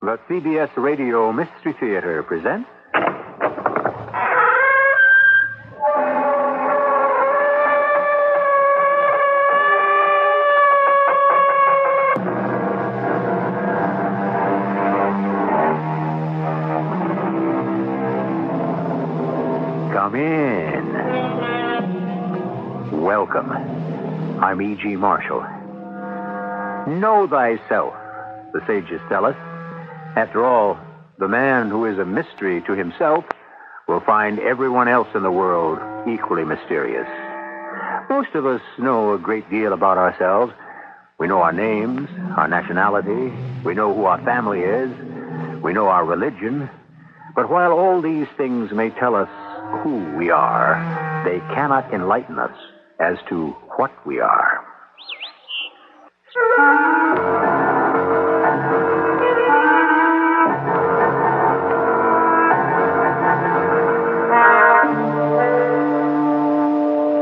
The CBS Radio Mystery Theater presents... Come in. Welcome. I'm E.G. Marshall. Know thyself, the sages tell us. After all, the man who is a mystery to himself will find everyone else in the world equally mysterious. Most of us know a great deal about ourselves. We know our names, our nationality. We know who our family is. We know our religion. But while all these things may tell us who we are, they cannot enlighten us as to what we are.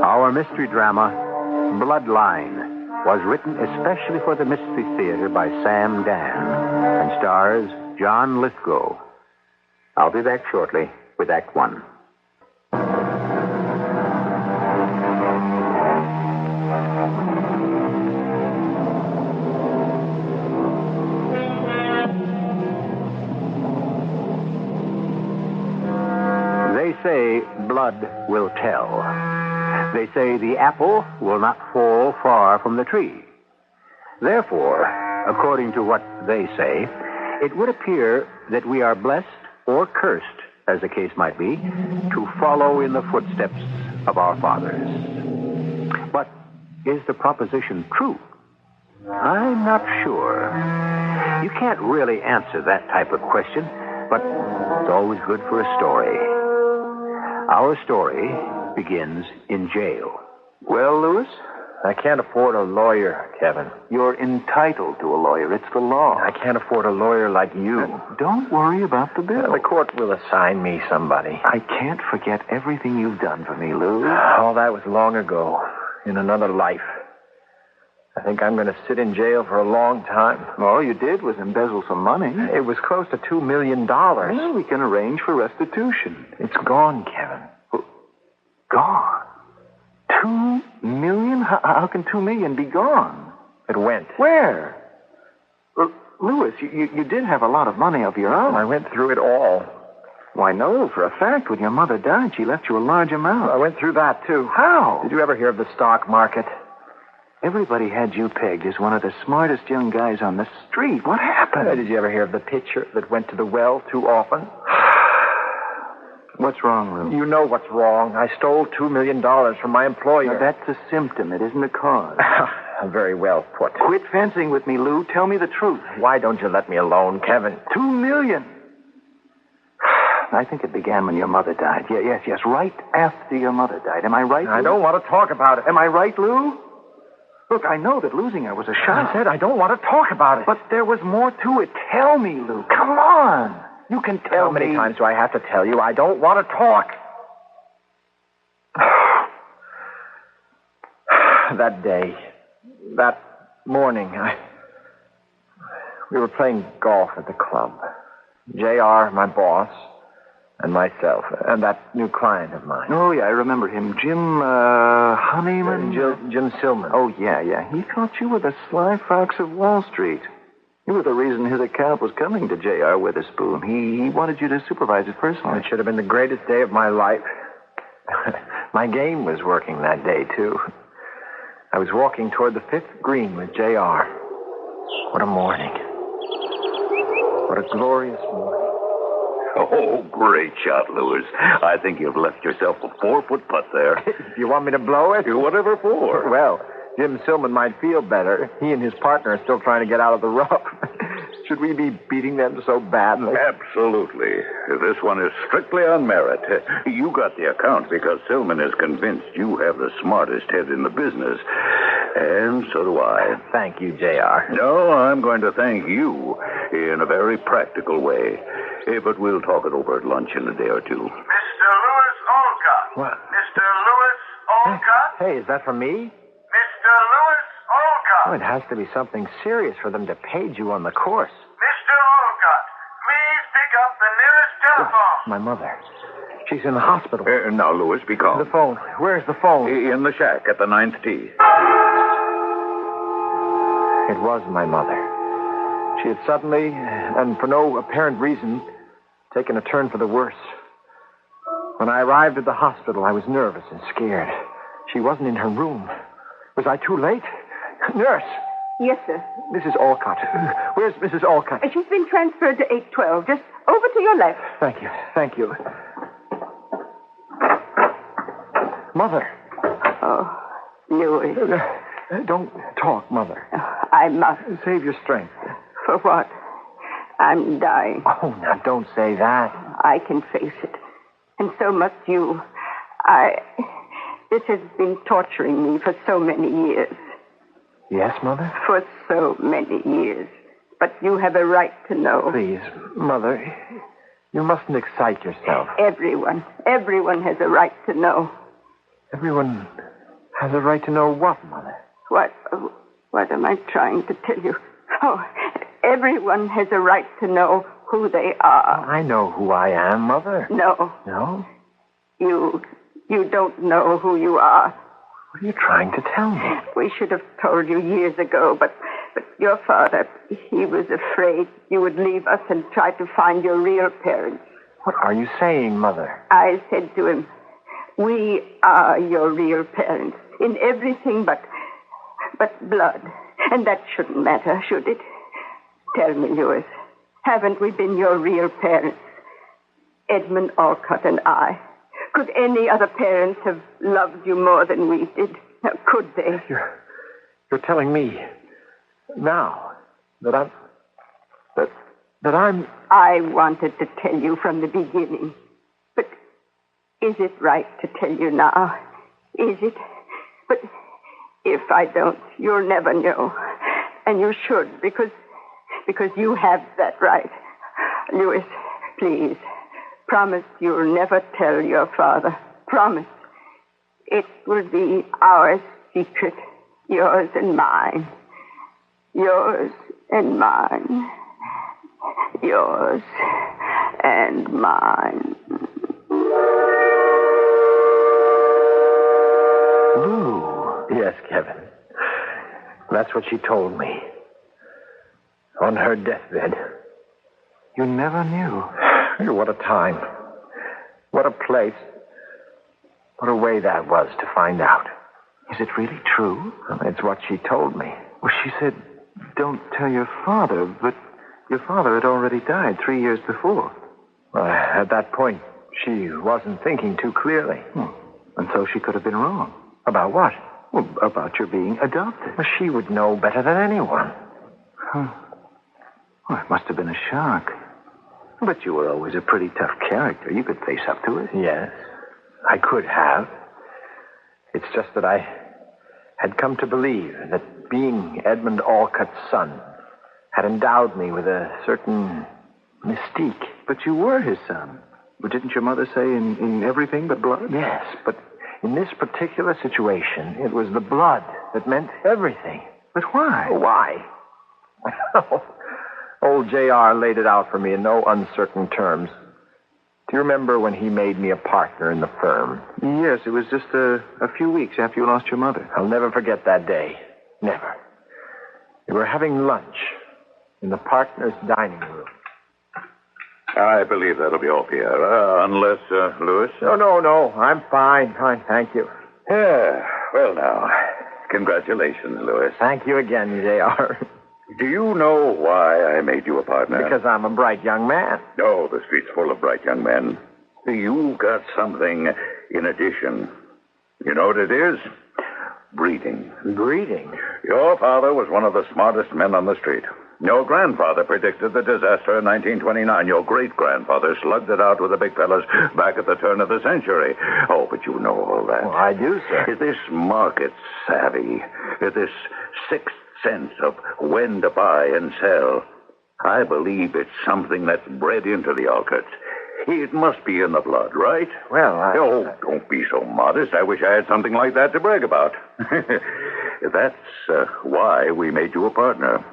Our mystery drama, Bloodline, was written especially for the Mystery Theater by Sam Dan and stars John Lithgow. I'll be back shortly with Act One. They say blood will tell. They say the apple will not fall far from the tree. Therefore, according to what they say, it would appear that we are blessed or cursed, as the case might be, to follow in the footsteps of our fathers. But is the proposition true? I'm not sure. You can't really answer that type of question, but it's always good for a story. Our story begins in jail. Well, Louis, I can't afford a lawyer, Kevin. You're entitled to a lawyer. It's the law. I can't afford a lawyer like you. Don't worry about the bill. The court will assign me somebody. I can't forget everything you've done for me, Lou. All that was long ago, in another life. I think I'm going to sit in jail for a long time. All you did was embezzle some money. It was close to $2 million. Well, we can arrange for restitution. It's gone, Kevin. Gone? $2 million? How can $2 million be gone? It went. Where? Well, Louis, you did have a lot of money of your own. I went through it all. Why, no, for a fact, when your mother died, she left you a large amount. I went through that, too. How? Did you ever hear of the stock market? Everybody had you pegged as one of the smartest young guys on the street. What happened? Did you ever hear of the pitcher that went to the well too often? What's wrong, Lou? You know what's wrong. I stole $2 million from my employer. Now, that's a symptom. It isn't a cause. Very well put. Quit fencing with me, Lou. Tell me the truth. Why don't you let me alone, Kevin? $2 million. I think it began when your mother died. Yes. Right after your mother died. Am I right, Lou? I don't want to talk about it. Am I right, Lou? Look, I know that losing her was a shock. I said I don't want to talk about it. But there was more to it. Tell me, Lou. Come on. You can tell me. How many times do I have to tell you? I don't want to talk. That day, that morning, we were playing golf at the club. J.R., my boss, and myself, and that new client of mine. Oh, yeah, I remember him. Jim, Honeyman? Jim Silman. Oh, yeah. He thought you were the sly fox of Wall Street. You were the reason his account was coming to J.R. Witherspoon. He wanted you to supervise it personally. It should have been the greatest day of my life. My game was working that day, too. I was walking toward the fifth green with J.R. What a morning. What a glorious morning. Oh, great shot, Lewis. I think you've left yourself a 4-foot putt there. You want me to blow it? Whatever for. Well, Jim Silman might feel better. He and his partner are still trying to get out of the rough. Should we be beating them so badly? Absolutely. This one is strictly on merit. You got the account because Silman is convinced you have the smartest head in the business. And so do I. Thank you, J.R. No, I'm going to thank you in a very practical way. But we'll talk it over at lunch in a day or two. Mr. Lewis Olcott. What? Mr. Lewis Olcott. Hey, is that from me? Mr. Lewis Olcott. Oh, it has to be something serious for them to page you on the course. Mr. Olcott, telephone. My mother. She's in the hospital. Now, Louis, be calm. The phone. Where's the phone? In the shack at the 9th tee. It was my mother. She had suddenly, and for no apparent reason, taken a turn for the worse. When I arrived at the hospital, I was nervous and scared. She wasn't in her room. Was I too late? Nurse! Yes, sir. Mrs. Alcott. Where's Mrs. Alcott? She's been transferred to 812. Just over to your left. Thank you. Thank you. Mother. Oh, Louis. Don't talk, Mother. I must. Save your strength. For what? I'm dying. Oh, now, don't say that. I can face it. And so must you. This has been torturing me for so many years. Yes, Mother? For so many years. But you have a right to know. Please, Mother, you mustn't excite yourself. Everyone has a right to know. Everyone has a right to know what, Mother? What am I trying to tell you? Oh, everyone has a right to know who they are. I know who I am, Mother. No. No? You don't know who you are. What are you trying to tell me? We should have told you years ago, but your father, he was afraid you would leave us and try to find your real parents. What are you saying, Mother? I said to him, we are your real parents in everything but blood. And that shouldn't matter, should it? Tell me, Louis, haven't we been your real parents? Edmund Alcott and I. Could any other parents have loved you more than we did? Could they? You're telling me now that I'm... I wanted to tell you from the beginning. But is it right to tell you now? Is it? But if I don't, you'll never know. And you should, because you have that right. Louis, please, promise you'll never tell your father. Promise. It will be our secret, yours and mine. Yours and mine. Yours and mine. Lou. Yes, Kevin. That's what she told me. On her deathbed. You never knew. What a time. What a place. What a way that was to find out. Is it really true? Well, it's what she told me. Well, she said, don't tell your father, but your father had already died 3 years before. Well, at that point, she wasn't thinking too clearly. And so she could have been wrong. About what? Well, about your being adopted. Well, she would know better than anyone. Huh. Well, it must have been a shock. But you were always a pretty tough character. You could face up to it. Yes, I could have. It's just that I had come to believe that being Edmund Alcott's son had endowed me with a certain mystique. But you were his son. But didn't your mother say in everything but blood? Yes, but in this particular situation, it was the blood that meant everything. But why? Why? Well, old J.R. laid it out for me in no uncertain terms. Do you remember when he made me a partner in the firm? Yes, it was just a few weeks after you lost your mother. I'll never forget that day. Never. We were having lunch in the partner's dining room. I believe that'll be all, Pierre. Unless, Louis? No. I'm fine. Thank you. Yeah. Well, now, congratulations, Louis. Thank you again, J.R. Do you know why I made you a partner? Because I'm a bright young man. Oh, the street's full of bright young men. You got something in addition. You know what it is? Breeding. Breeding? Your father was one of the smartest men on the street. Your grandfather predicted the disaster in 1929. Your great-grandfather slugged it out with the big fellas back at the turn of the century. Oh, but you know all that. Well, I do, sir. This market savvy, this sixth sense of when to buy and sell, I believe it's something that's bred into the Alcotts. It must be in the blood, right? Well, Oh, don't be so modest. I wish I had something like that to brag about. That's why we made you a partner.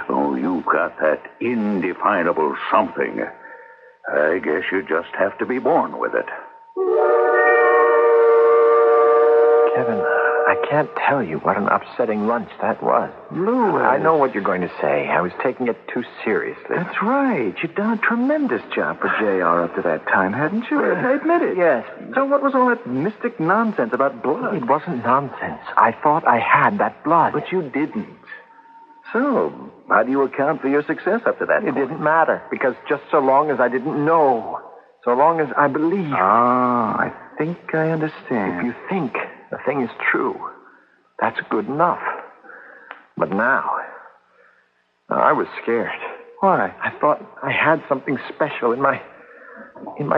Oh, you've got that indefinable something. I guess you just have to be born with it. Kevin, I can't tell you what an upsetting lunch that was. Louis. I know what you're going to say. I was taking it too seriously. That's right. You'd done a tremendous job for JR up to that time, hadn't you? I admit it. Yes. So what was all that mystic nonsense about blood? It wasn't nonsense. I thought I had that blood. But you didn't. So, how do you account for your success up to that It point? didn't matter, because just so long as I didn't know, so long as I believed. Ah, I think I understand. If you think the thing is true, that's good enough. But now, I was scared. Why? I thought I had something special in my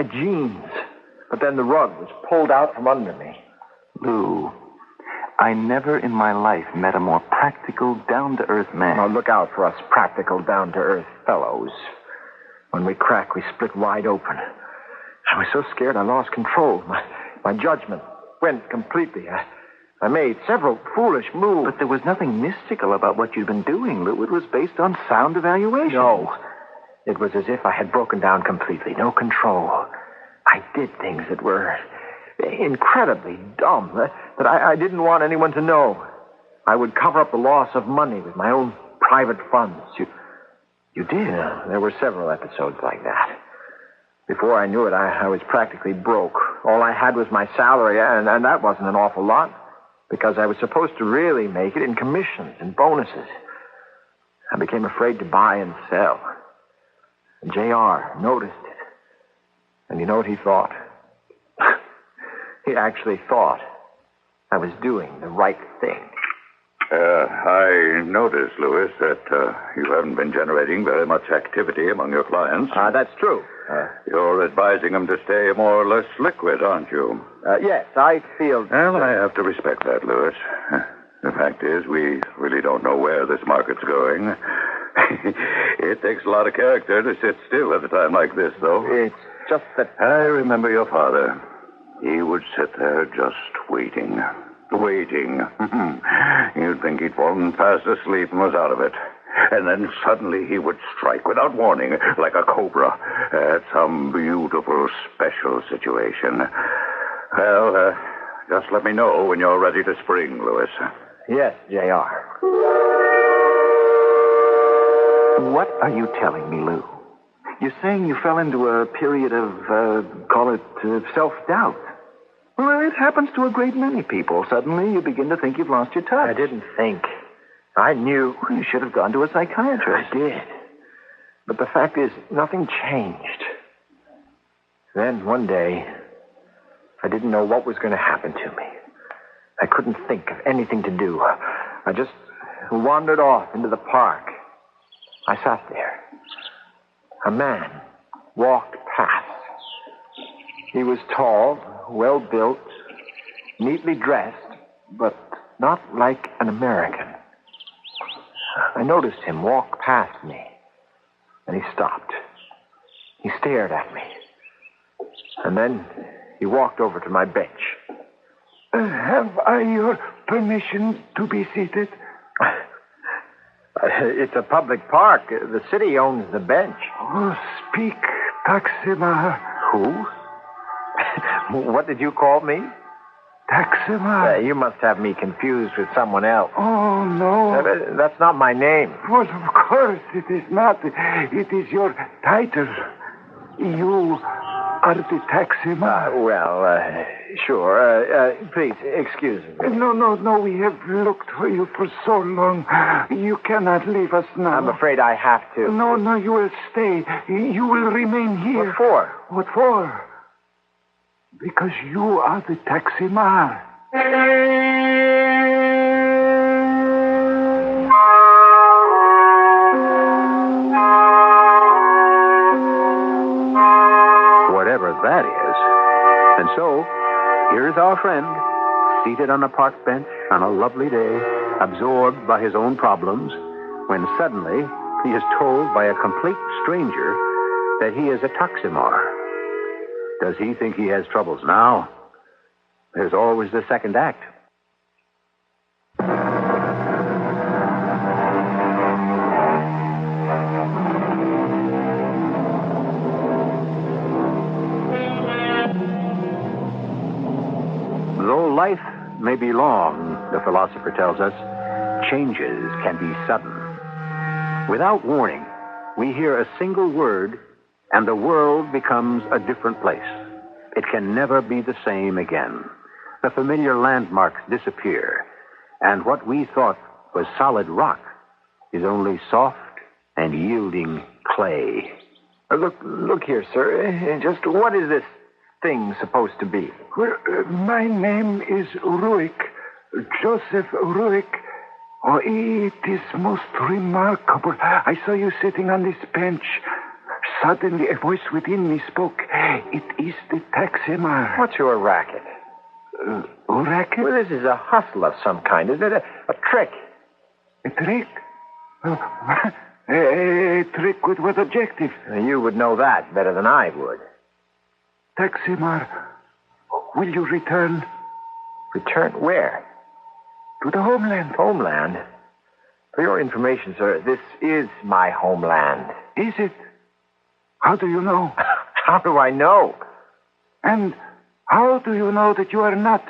genes. But then the rug was pulled out from under me. Lou, I never in my life met a more practical, down-to-earth man. Now look out for us practical, down-to-earth fellows. When we crack, we split wide open. I was so scared I lost control. My judgment went completely. I made several foolish moves. But there was nothing mystical about what you'd been doing, Lou. It was based on sound evaluation. No. It was as if I had broken down completely. No control. I did things that were incredibly dumb, that I didn't want anyone to know. I would cover up the loss of money with my own private funds. You did? Yeah, there were several episodes like that. Before I knew it, I was practically broke. All I had was my salary, and that wasn't an awful lot, because I was supposed to really make it in commissions and bonuses. I became afraid to buy and sell. And JR noticed it. And you know what he thought? He actually thought I was doing the right thing. I noticed, Louis, that you haven't been generating very much activity among your clients. That's true. You're advising them to stay more or less liquid, aren't you? Yes, I feel... Well, I have to respect that, Louis. The fact is, we really don't know where this market's going. It takes a lot of character to sit still at a time like this, though. It's just that... I remember your father. He would sit there just waiting. Waiting. You'd think he'd fallen fast asleep and was out of it. And then suddenly he would strike without warning, like a cobra, at some beautiful special situation. Well, just let me know when you're ready to spring, Louis. Yes, JR. What are you telling me, Lou? You're saying you fell into a period of, call it, self-doubt. Well, it happens to a great many people. Suddenly you begin to think you've lost your touch. I didn't think. I knew. You should have gone to a psychiatrist. I did. But the fact is, nothing changed. Then, one day, I didn't know what was going to happen to me. I couldn't think of anything to do. I just wandered off into the park. I sat there. A man walked past. He was tall, well-built, neatly dressed, but not like an American. I noticed him walk past me, and he stopped. He stared at me. And then he walked over to my bench. Have I your permission to be seated? It's a public park. The city owns the bench. Oh, speak, Taxima. Who? What did you call me? Taxima. You must have me confused with someone else. Oh, no. That's not my name. Well, of course it is not. It is your title. You are the Taxima. Sure. Please, excuse me. No. We have looked for you for so long. You cannot leave us now. I'm afraid I have to. No, you will stay. You will remain here. What for? What for? Because you are the Taxima. Whatever that is. And so, here's our friend, seated on a park bench on a lovely day, absorbed by his own problems, when suddenly he is told by a complete stranger that he is a Taximar. Does he think he has troubles now? There's always the second act. may be long, the philosopher tells us, changes can be sudden. Without warning, we hear a single word, and the world becomes a different place. It can never be the same again. The familiar landmarks disappear, and what we thought was solid rock is only soft and yielding clay. Look here, sir. Just what is this thing supposed to be? Well, my name is Ruick, Joseph Ruick. Oh, it is most remarkable. I saw you sitting on this bench. Suddenly, a voice within me spoke. It is the taximar. What's your racket? Racket? Well, this is a hustle of some kind. Is it a trick? A trick? A trick with what objective? You would know that better than I would. Taximar, will you return? Return where? To the homeland. Homeland? For your information, sir, this is my homeland. Is it? How do you know? How do I know? And how do you know that you are not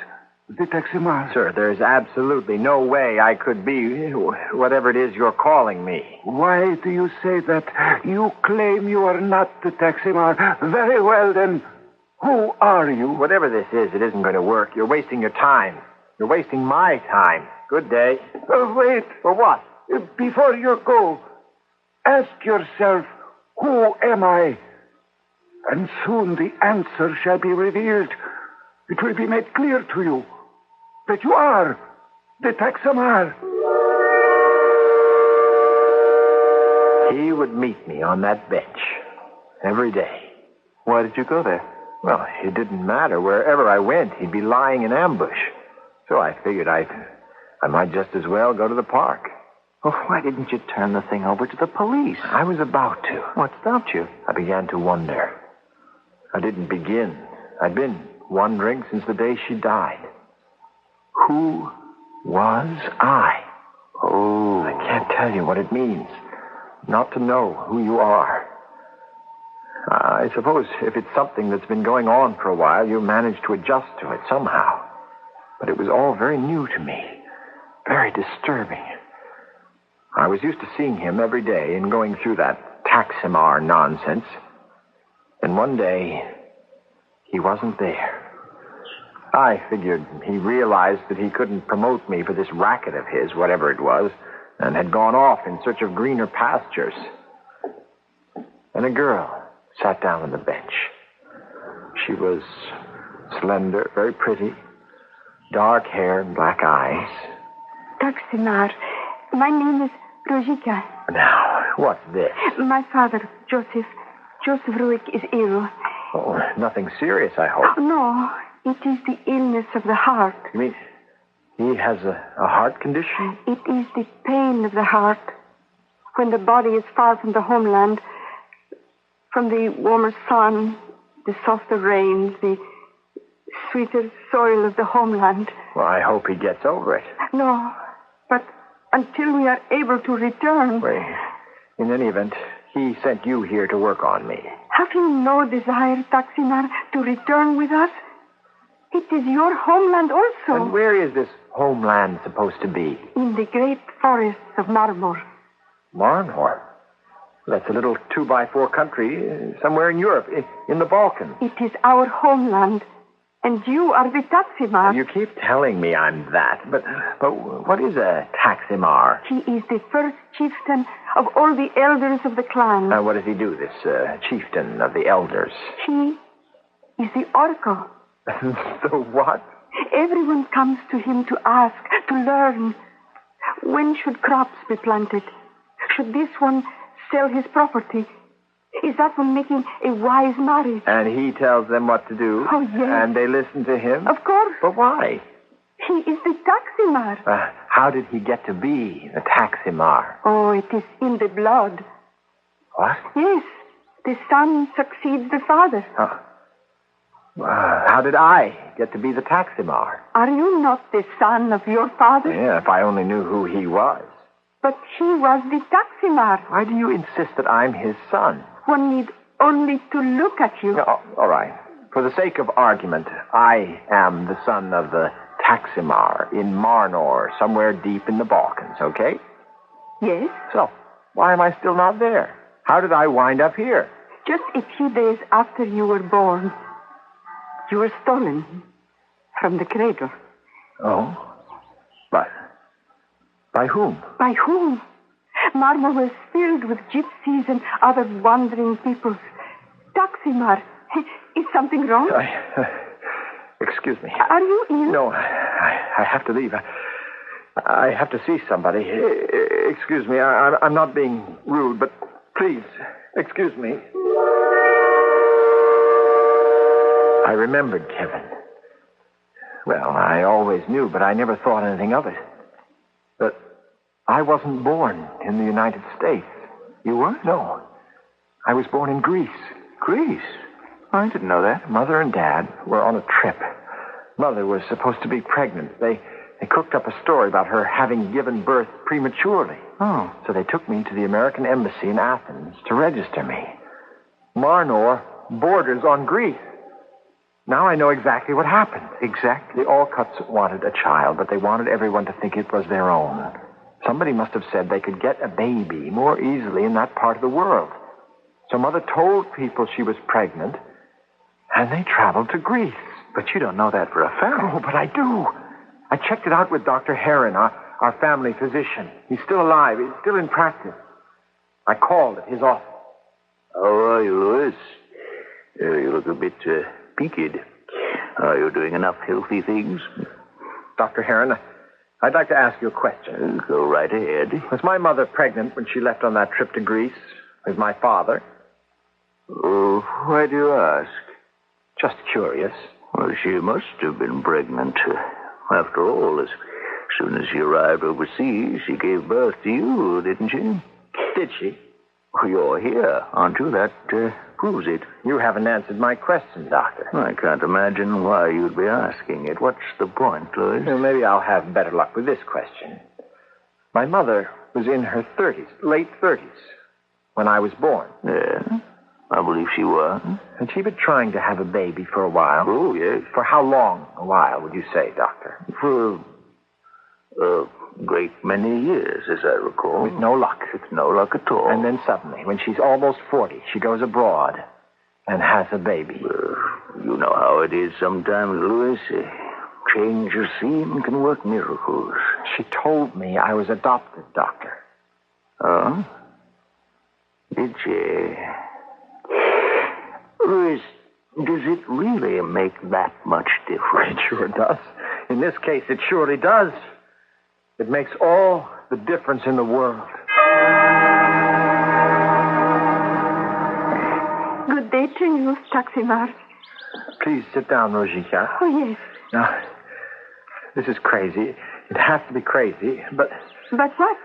the taximar? Sir, there's absolutely no way I could be whatever it is you're calling me. Why do you say that? You claim you are not the taximar. Very well, then. Who are you? Whatever this is, it isn't going to work. You're wasting your time. You're wasting my time. Good day. Wait. For what? Before you go, ask yourself, who am I? And soon the answer shall be revealed. It will be made clear to you that you are the taximar. He would meet me on that bench every day. Why did you go there? Well, it didn't matter. Wherever I went, he'd be lying in ambush. So I figured I might just as well go to the park. Well, why didn't you turn the thing over to the police? I was about to. What stopped you? I began to wonder. I didn't begin. I'd been wondering since the day she died. Who was I? Oh. I can't tell you what it means not to know who you are. I suppose if it's something that's been going on for a while, you manage to adjust to it somehow. But it was all very new to me, very disturbing. I was used to seeing him every day and going through that taximar nonsense. And one day, he wasn't there. I figured he realized that he couldn't promote me for this racket of his, whatever it was, and had gone off in search of greener pastures. And a girl sat down on the bench. She was slender, very pretty, dark hair and black eyes. Taximar, my name is Rojika. Now, what's this? My father, Joseph Ruick, is ill. Oh, nothing serious, I hope. No, it is the illness of the heart. You mean he has a heart condition? It is the pain of the heart. When the body is far from the homeland, from the warmer sun, the softer rains, the sweeter soil of the homeland. Well, I hope he gets over it. No, but until we are able to return... Well, in any event, he sent you here to work on me. Have you no desire, Taximar, to return with us? It is your homeland also. And where is this homeland supposed to be? In the great forests of Marmor. Marmor? That's a little 2x4 country somewhere in Europe, in the Balkans. It is our homeland, and you are the Taximar. You keep telling me I'm that, but what is a Taximar? He is the first chieftain of all the elders of the clan. What does he do, this chieftain of the elders? He is the oracle. The what? Everyone comes to him to ask, to learn. When should crops be planted? Should this one sell his property? Is that one making a wise marriage? And he tells them what to do? Oh, yes. And they listen to him? Of course. But why? He is the Taximar. How did he get to be the Taximar? Oh, it is in the blood. What? Yes. The son succeeds the father. How did I get to be the Taximar? Are you not the son of your father? Yeah, if I only knew who he was. But he was the Taximar. Why do you insist that I'm his son? One need only to look at you. No, all right. For the sake of argument, I am the son of the Taksimar in Marnor, somewhere deep in the Balkans, okay? Yes? So, why am I still not there? How did I wind up here? Just a few days after you were born, you were stolen from the cradle. Oh? By whom? By whom? Marmor was filled with gypsies and other wandering peoples. Taksimar, is something wrong? Excuse me. Are you ill? No, I have to leave. I have to see somebody. Excuse me, I'm not being rude, but please, excuse me. I remembered Kevin. Well, I always knew, but I never thought anything of it. But I wasn't born in the United States. You weren't? No. I was born in Greece. Greece? I didn't know that. Mother and Dad were on a trip. Mother was supposed to be pregnant. They cooked up a story about her having given birth prematurely. Oh. So they took me to the American Embassy in Athens to register me. Marnor borders on Greece. Now I know exactly what happened. Exactly. The Alcuts wanted a child, but they wanted everyone to think it was their own. Somebody must have said they could get a baby more easily in that part of the world. So Mother told people she was pregnant, and they traveled to Greece. But you don't know that for a fact. Oh, but I do. I checked it out with Dr. Heron, our family physician. He's still alive. He's still in practice. I called at his office. How are you, Louis? You look a bit peaked. Are you doing enough healthy things? Dr. Heron, I'd like to ask you a question. Go right ahead. Was my mother pregnant when she left on that trip to Greece with my father? Oh, why do you ask? Just curious. Well, she must have been pregnant. After all, as soon as she arrived overseas, she gave birth to you, didn't she? Did she? Well, you're here, aren't you? That proves it. You haven't answered my question, Doctor. I can't imagine why you'd be asking it. What's the point, Louis? Well, maybe I'll have better luck with this question. My mother was in her 30s, late 30s, when I was born. Yeah, I believe she was. And she'd been trying to have a baby for a while. Oh, yes. For how long a while, would you say, Doctor? For a great many years, as I recall. With no luck. With no luck at all. And then suddenly, when she's almost 40, she goes abroad and has a baby. You know how it is sometimes, Louis. Change of scene can work miracles. She told me I was adopted, Doctor. Oh? Did she? Louis, does it really make that much difference? It sure does. In this case, it surely does. It makes all the difference in the world. Good day to you, Taksimar. Please sit down, Rojika. Oh, yes. Now, this is crazy. It has to be crazy, but... But what?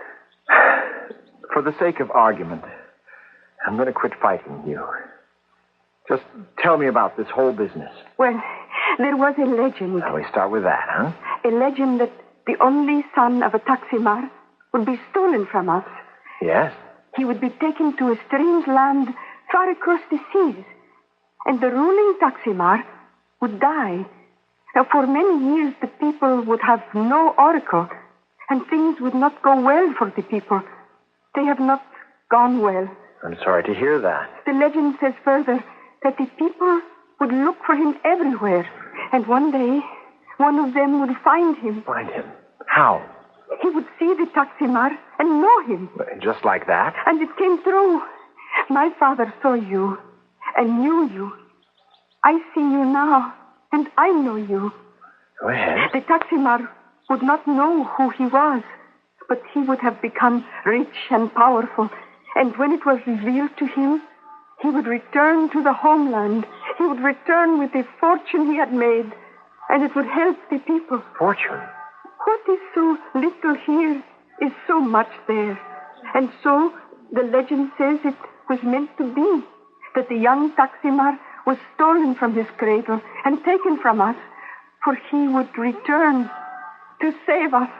For the sake of argument, I'm going to quit fighting you. Just tell me about this whole business. Well, there was a legend. Now, we start with that, huh? A legend that the only son of a Taksimar would be stolen from us. Yes? He would be taken to a strange land far across the seas. And the ruling Taksimar would die. Now, for many years, the people would have no oracle, and things would not go well for the people. They have not gone well. I'm sorry to hear that. The legend says further that the people would look for him everywhere, and one day, one of them would find him. Find him? How? He would see the Taksimar and know him. Just like that? And it came true. My father saw you and knew you. I see you now, and I know you. Go ahead. The Taksimar would not know who he was, but he would have become rich and powerful. And when it was revealed to him, he would return to the homeland. He would return with the fortune he had made, and it would help the people. Fortune? What is so little here is so much there. And so the legend says it was meant to be, that the young Taksimar was stolen from his cradle and taken from us, for he would return to save us.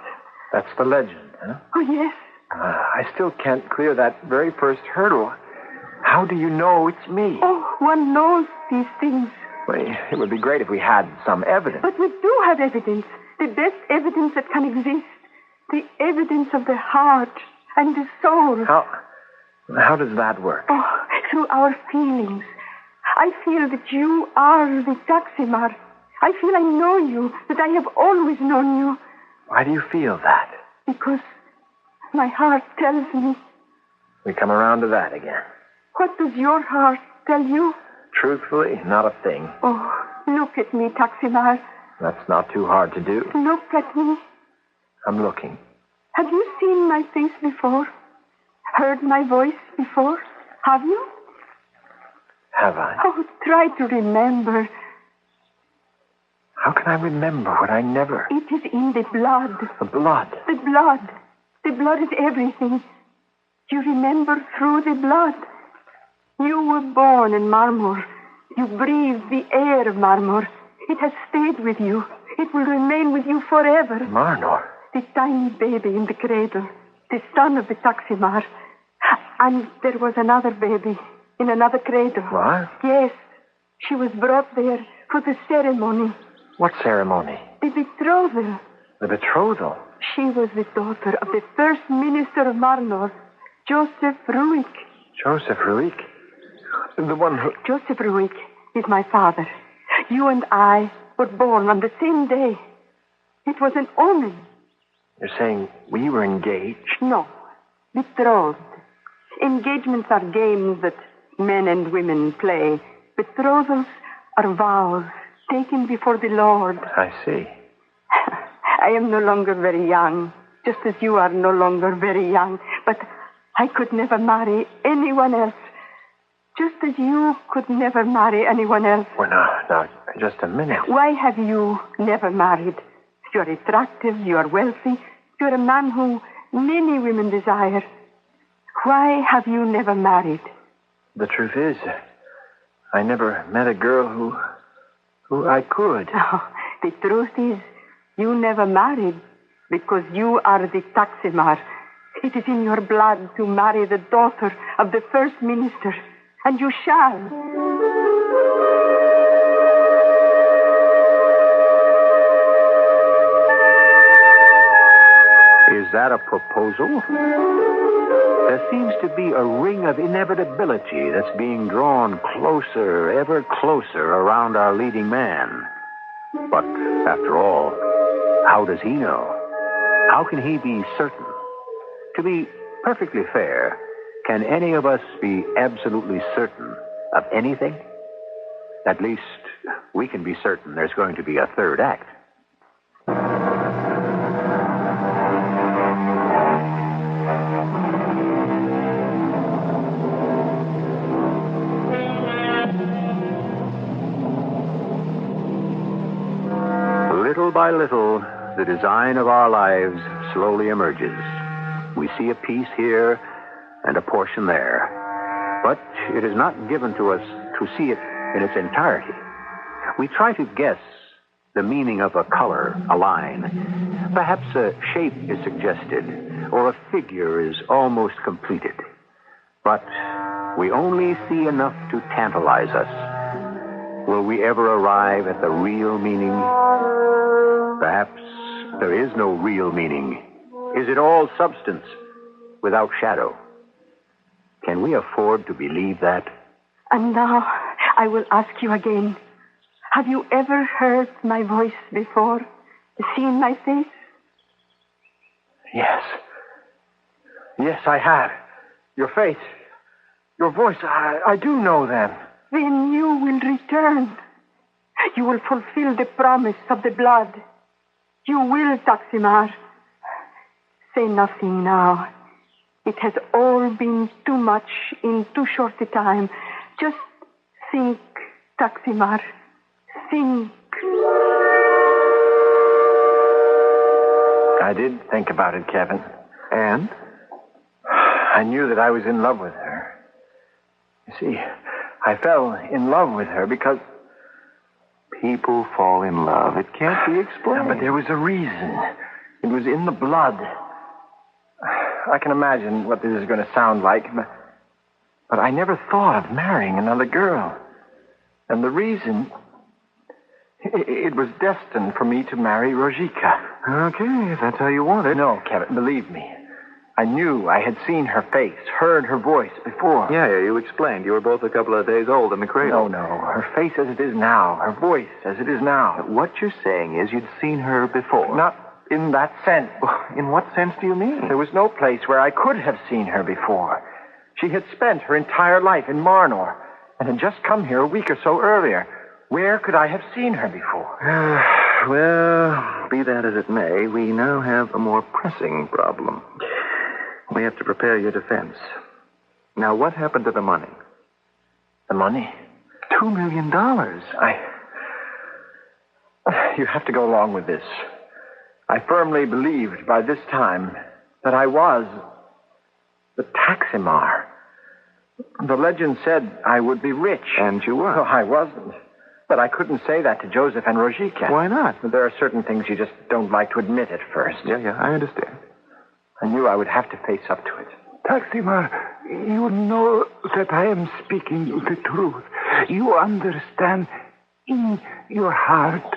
That's the legend, huh? Oh, yes. I still can't clear that very first hurdle. How do you know it's me? Oh, one knows these things. Well, it would be great if we had some evidence. But we do have evidence. the best evidence that can exist. The evidence of the heart and the soul. How does that work? Oh, through our feelings. I feel that you are the Taximar. I feel I know you, that I have always known you. Why do you feel that? Because my heart tells me. We come around to that again. What does your heart tell you? Truthfully, not a thing. Oh, look at me, Taximar. That's not too hard to do. Look at me. I'm looking. Have you seen my face before? Heard my voice before? Have you? Have I? Oh, try to remember. How can I remember what I never... It is in the blood. The blood? The blood. The blood is everything. You remember through the blood. You were born in Marmor. You breathed the air of Marmor. It has stayed with you. It will remain with you forever. Marmor? The tiny baby in the cradle. The son of the Taximar. And there was another baby in another cradle. What? Yes. She was brought there for the ceremony. What ceremony? The betrothal. The betrothal? She was the daughter of the first minister of Marnor, Joseph Ruik. Joseph Ruik? The one who... Joseph Ruik is my father. You and I were born on the same day. It was an omen. You're saying we were engaged? No, betrothed. Engagements are games that men and women play. Betrothals are vows taken before the Lord. I see. I am no longer very young, just as you are no longer very young. But I could never marry anyone else, just as you could never marry anyone else. Well, now, just a minute. Why have you never married? You're attractive, you're wealthy, you're a man who many women desire. Why have you never married? The truth is, I never met a girl who I could. Oh, the truth is, you never married because you are the Taximar. It is in your blood to marry the daughter of the first minister, and you shall. Is that a proposal? There seems to be a ring of inevitability that's being drawn closer, ever closer around our leading man. But, after all, how does he know? How can he be certain? To be perfectly fair, can any of us be absolutely certain of anything? At least, we can be certain there's going to be a third act. Little by little, the design of our lives slowly emerges. We see a piece here and a portion there. But it is not given to us to see it in its entirety. We try to guess the meaning of a color, a line. Perhaps a shape is suggested, or a figure is almost completed. But we only see enough to tantalize us. Will we ever arrive at the real meaning? Perhaps there is no real meaning. Is it all substance without shadow? Can we afford to believe that? And now I will ask you again. Have you ever heard my voice before? Seen my face? Yes. Yes, I have. Your face. Your voice. I do know them. Then you will return. You will fulfill the promise of the blood. You will, Taximar. Say nothing now. It has all been too much in too short a time. Just think, Taximar. Think. I did think about it, Kevin. And? I knew that I was in love with her. You see, I fell in love with her because... People fall in love. It can't be explained. But there was a reason. It was in the blood. I can imagine what this is going to sound like, but I never thought of marrying another girl. And the reason It was destined for me to marry Rojika. Okay, if that's how you want it. No, Kevin, believe me. I knew I had seen her face, heard her voice before. Yeah, you explained. You were both a couple of days old in the cradle. No. Her face as it is now. Her voice as it is now. What you're saying is you'd seen her before. Not in that sense. In what sense do you mean? There was no place where I could have seen her before. She had spent her entire life in Marnor and had just come here a week or so earlier. Where could I have seen her before? Well, be that as it may, we now have a more pressing problem. We have to prepare your defense. Now, what happened to the money? The money? $2 million. You have to go along with this. I firmly believed by this time that I was the Taximar. The legend said I would be rich. And you were. No, I wasn't. But I couldn't say that to Joseph and Rojika. Why not? There are certain things you just don't like to admit at first. Yeah, I understand. I knew I would have to face up to it. Taximar, you know that I am speaking the truth. You understand in your heart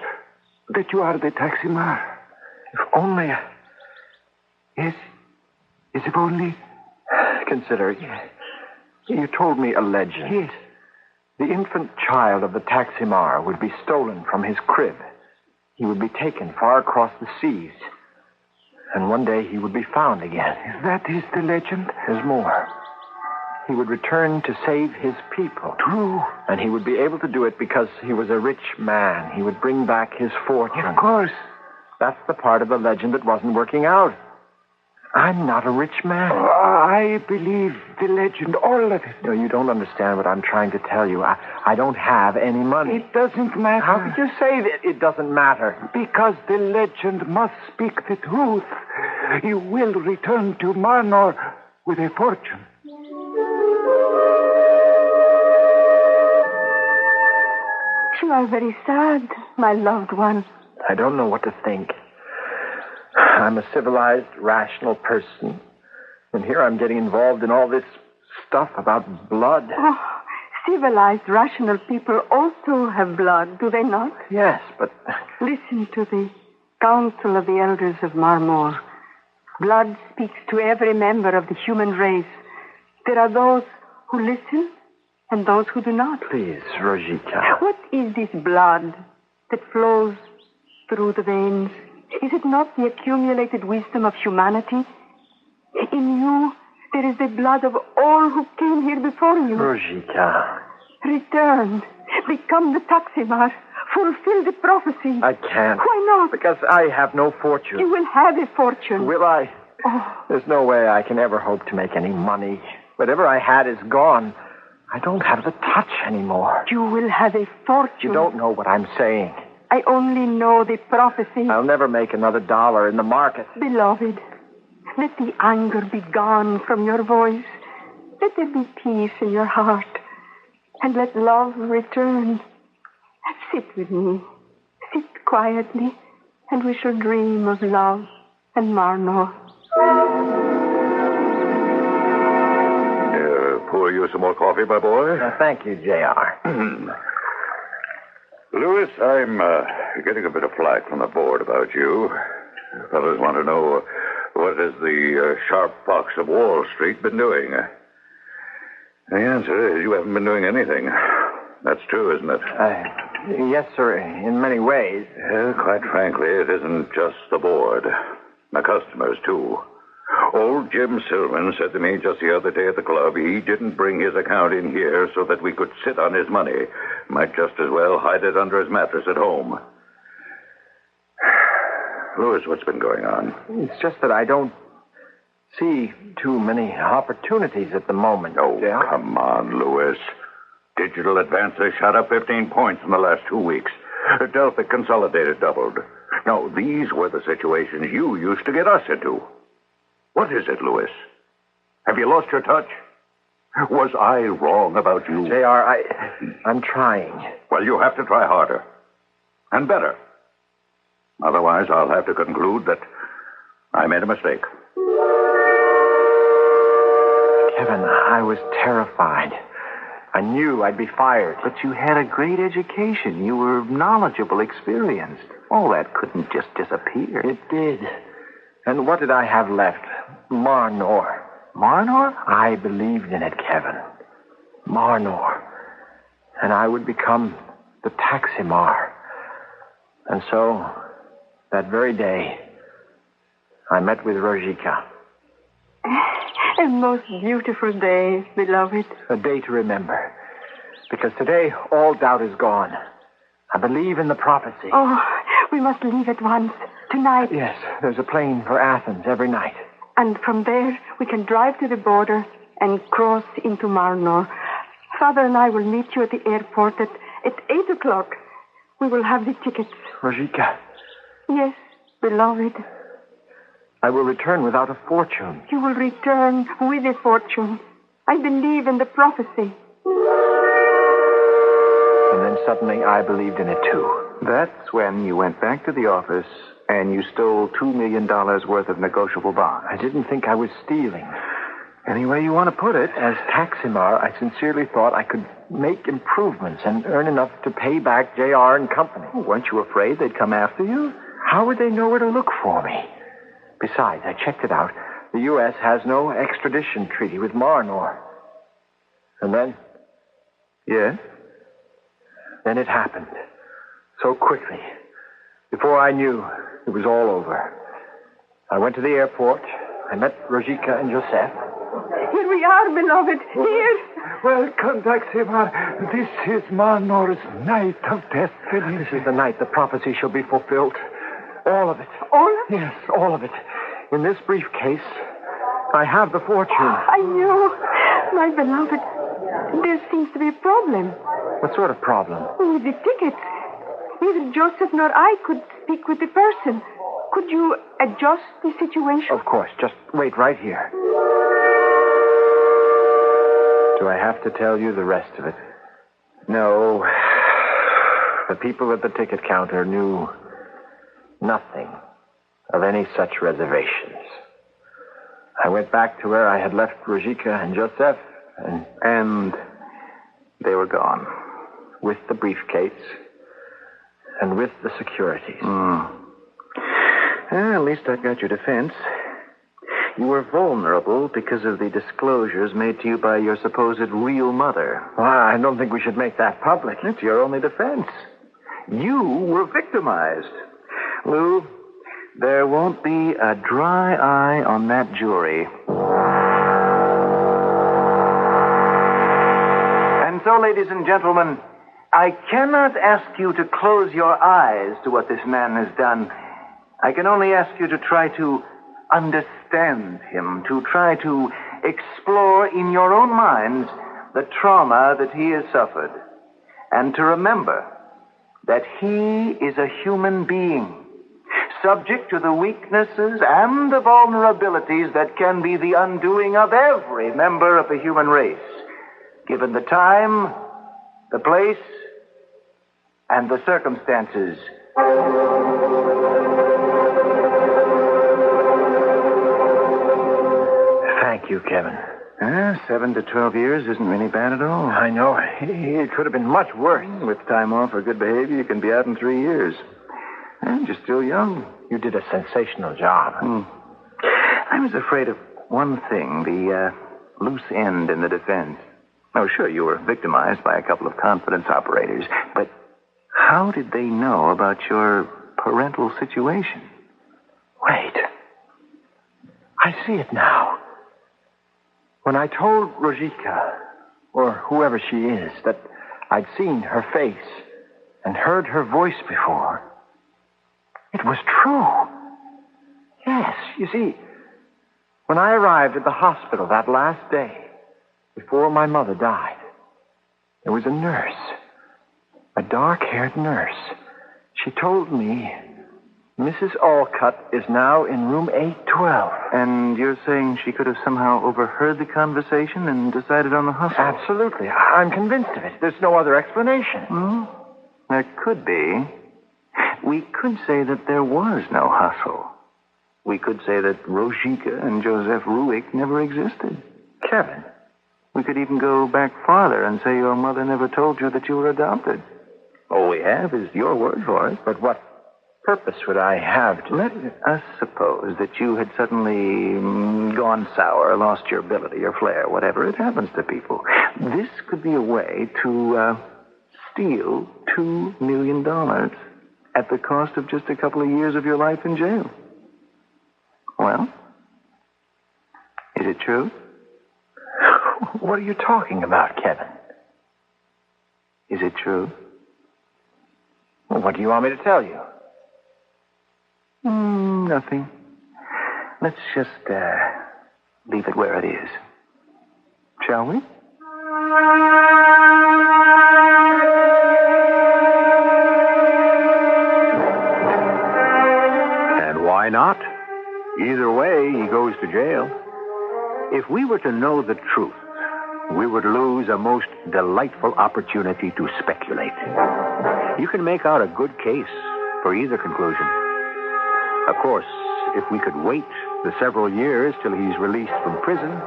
that you are the Taximar. If only... Yes? Is it only? Consider, you told me a legend. Yes. The infant child of the Taximar would be stolen from his crib. He would be taken far across the seas. And one day he would be found again. That is the legend? There's more. He would return to save his people. True. And he would be able to do it because he was a rich man. He would bring back his fortune. Of course. That's the part of the legend that wasn't working out. I'm not a rich man. I believe the legend, all of it. No, you don't understand what I'm trying to tell you. I don't have any money. It doesn't matter. How could you say that it doesn't matter? Because the legend must speak the truth. You will return to Marnor with a fortune. You are very sad, my loved one. I don't know what to think. I'm a civilized, rational person. And here I'm getting involved in all this stuff about blood. Oh, civilized, rational people also have blood, do they not? Yes, but... Listen to the council of the elders of Marmor. Blood speaks to every member of the human race. There are those who listen and those who do not. Please, Rojika. What is this blood that flows through the veins? Is it not the accumulated wisdom of humanity? In you, there is the blood of all who came here before you. Rojika. Return. Become the Taximar. Fulfill the prophecy. I can't. Why not? Because I have no fortune. You will have a fortune. Will I? Oh. There's no way I can ever hope to make any money. Whatever I had is gone. I don't have the touch anymore. You will have a fortune. You don't know what I'm saying. I only know the prophecy. I'll never make another dollar in the market. Beloved, let the anger be gone from your voice. Let there be peace in your heart. And let love return. Sit with me. Sit quietly, and we shall dream of love and Marnor. Pour you some more coffee, my boy? Thank you, J.R. Louis, I'm getting a bit of flack from the board about you. Fellows want to know what has the sharp fox of Wall Street been doing. The answer is you haven't been doing anything. That's true, isn't it? Yes, sir, in many ways. Quite frankly, it isn't just the board. The customers, too. Old Jim Silverman said to me just the other day at the club he didn't bring his account in here so that we could sit on his money. Might just as well hide it under his mattress at home. Louis, what's been going on? It's just that I don't see too many opportunities at the moment. Oh, yeah? Come on, Louis. Digital advances shot up 15 points in the last 2 weeks. Delta Consolidated doubled. No, these were the situations you used to get us into. What is it, Louis? Have you lost your touch? Was I wrong about you? J.R., I'm trying. Well, you have to try harder. And better. Otherwise, I'll have to conclude that I made a mistake. Kevin, I was terrified. I knew I'd be fired. But you had a great education. You were knowledgeable, experienced. All that couldn't just disappear. It did. And what did I have left? Marnor. Marnor? I believed in it, Kevin. Marnor. And I would become the Taximar. And so, that very day, I met with Rojika. A most beautiful day, beloved. A day to remember. Because today, all doubt is gone. I believe in the prophecy. Oh, we must leave at once. Tonight. Yes, there's a plane for Athens every night. And from there, we can drive to the border and cross into Marnor. Father and I will meet you at the airport at 8 o'clock. We will have the tickets. Rojika, Yes, beloved. I will return without a fortune. You will return with a fortune. I believe in the prophecy. And then suddenly I believed in it too. That's when you went back to the office and you stole $2 million worth of negotiable bonds. I didn't think I was stealing. Any way you want to put it. As Taximar, I sincerely thought I could make improvements and earn enough to pay back JR and company. Weren't you afraid they'd come after you? How would they know where to look for me? Besides, I checked it out. The U.S. has no extradition treaty with Marnor. And then? Yes? Then it happened. So quickly. Before I knew, it was all over. I went to the airport. I met Rojika and Joseph. Here we are, beloved. Here. Welcome, Taximar. This is Marnor's night of destiny. This is the night the prophecy shall be fulfilled. All of it. All of it? Yes, all of it. In this briefcase, I have the fortune. I know. My beloved, there seems to be a problem. What sort of problem? With the tickets. Neither Joseph nor I could speak with the person. Could you adjust the situation? Of course. Just wait right here. Do I have to tell you the rest of it? No. The people at the ticket counter knew nothing of any such reservations. I went back to where I had left Rojika and Joseph, and they were gone. With the briefcase and with the securities. At least I've got your defense. You were vulnerable because of the disclosures made to you by your supposed real mother. Well, I don't think we should make that public. It's your only defense. You were victimized. Lou, there won't be a dry eye on that jury. And so, ladies and gentlemen, I cannot ask you to close your eyes to what this man has done. I can only ask you to try to understand him, to try to explore in your own minds the trauma that he has suffered, and to remember that he is a human being, subject to the weaknesses and the vulnerabilities that can be the undoing of every member of the human race, given the time, the place, and the circumstances. Thank you, Kevin. 7 to 12 years isn't really bad at all. I know. It could have been much worse. With time off for good behavior, you can be out in 3 years. And you're still young. You did a sensational job. I was afraid of one thing, the loose end in the defense. Oh, sure, you were victimized by a couple of confidence operators, but how did they know about your parental situation? Wait. I see it now. When I told Rojika, or whoever she is, that I'd seen her face and heard her voice before, it was true. Yes, you see, when I arrived at the hospital that last day, before my mother died, there was a nurse, a dark-haired nurse. She told me Mrs. Alcott is now in room 812. And you're saying she could have somehow overheard the conversation and decided on the hustle? Absolutely. I'm convinced of it. There's no other explanation. There could be. We could say that there was no hustle. We could say that Rojika and Joseph Ruick never existed. Kevin, We could even go back farther and say your mother never told you that you were adopted. All we have is your word for it. But what purpose would I have to... Let us suppose that you had suddenly gone sour, lost your ability, your flair, whatever. It happens to people. This could be a way to steal $2 million at the cost of just a couple of years of your life in jail. Well, is it true? What are you talking about, Kevin? Is it true? Well, what do you want me to tell you? Nothing. Let's just leave it where it is. Shall we? And why not? Either way, he goes to jail. If we were to know the truth, we would lose a most delightful opportunity to speculate. You can make out a good case for either conclusion. Of course, if we could wait the several years till he's released from prison,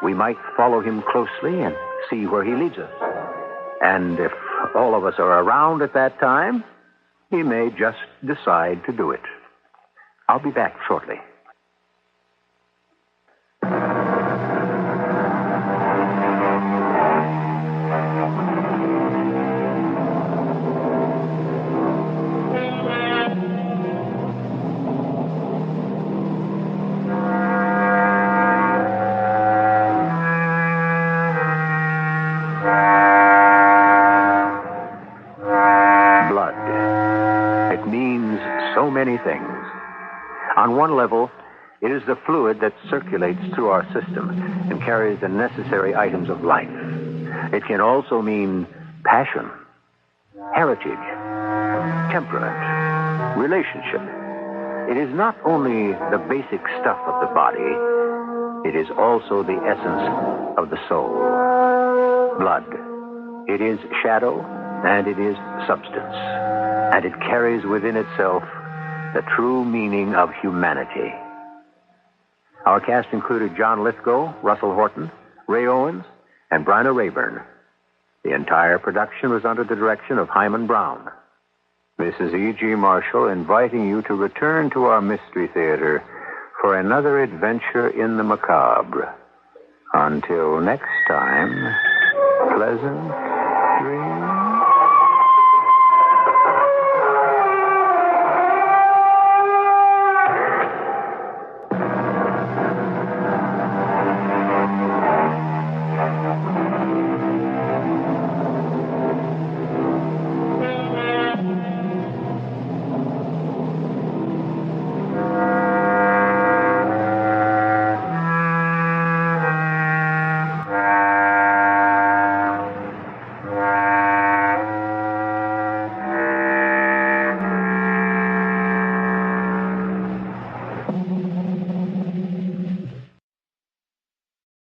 we might follow him closely and see where he leads us. And if all of us are around at that time, he may just decide to do it. I'll be back shortly. Many things. On one level, it is the fluid that circulates through our system and carries the necessary items of life. It can also mean passion, heritage, temperament, relationship. It is not only the basic stuff of the body, it is also the essence of the soul. Blood. It is shadow and it is substance. And it carries within itself the true meaning of humanity. Our cast included John Lithgow, Russell Horton, Ray Owens, and Bryna Rayburn. The entire production was under the direction of Hyman Brown. This is E.G. Marshall inviting you to return to our Mystery Theater for another adventure in the macabre. Until next time, pleasant dreams.